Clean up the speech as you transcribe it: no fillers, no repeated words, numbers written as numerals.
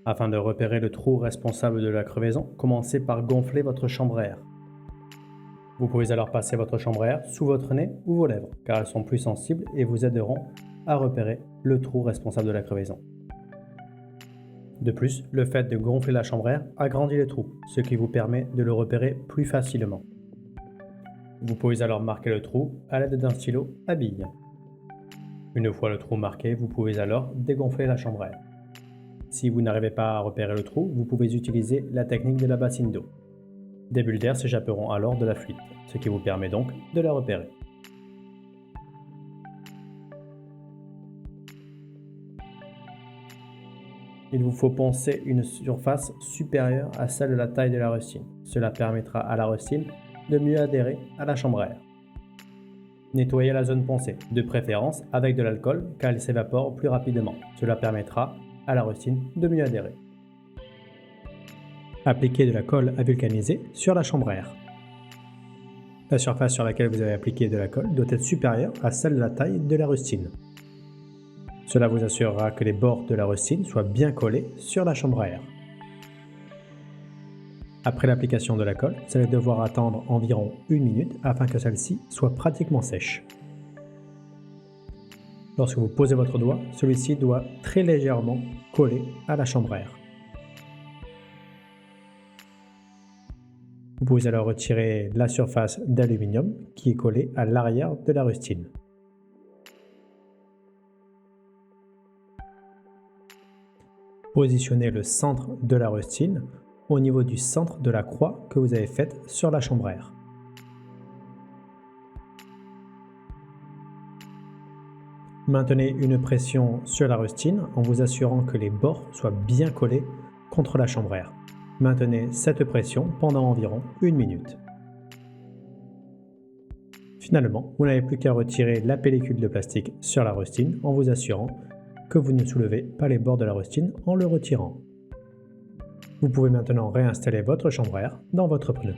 Afin de repérer le trou responsable de la crevaison, commencez par gonfler votre chambre à air. Vous pouvez alors passer votre chambre à air sous votre nez ou vos lèvres, car elles sont plus sensibles et vous aideront à repérer le trou responsable de la crevaison. De plus, le fait de gonfler la chambre à air agrandit le trou, ce qui vous permet de le repérer plus facilement. Vous pouvez alors marquer le trou à l'aide d'un stylo à billes. Une fois le trou marqué, vous pouvez alors dégonfler la chambre à air. Si vous n'arrivez pas à repérer le trou, vous pouvez utiliser la technique de la bassine d'eau. Des bulles d'air s'échapperont alors de la fuite, ce qui vous permet donc de la repérer. Il vous faut poncer une surface supérieure à celle de la taille de la rustine. Cela permettra à la rustine de mieux adhérer à la chambre à air. Nettoyez la zone poncée, de préférence avec de l'alcool car il s'évapore plus rapidement. Cela permettra à la rustine de mieux adhérer. Appliquez de la colle à vulcaniser sur la chambre à air. La surface sur laquelle vous avez appliqué de la colle doit être supérieure à celle de la taille de la rustine. Cela vous assurera que les bords de la rustine soient bien collés sur la chambre à air. Après l'application de la colle, vous allez devoir attendre environ 1 minute afin que celle-ci soit pratiquement sèche. Lorsque vous posez votre doigt, celui-ci doit très légèrement coller à la chambre à air. Vous pouvez alors retirer la surface d'aluminium qui est collée à l'arrière de la rustine. Positionnez le centre de la rustine au niveau du centre de la croix que vous avez faite sur la chambre à air. Maintenez une pression sur la rustine en vous assurant que les bords soient bien collés contre la chambre à air. Maintenez cette pression pendant environ 1 minute. Finalement, vous n'avez plus qu'à retirer la pellicule de plastique sur la rustine en vous assurant que vous ne soulevez pas les bords de la rustine en le retirant. Vous pouvez maintenant réinstaller votre chambre à air dans votre pneu.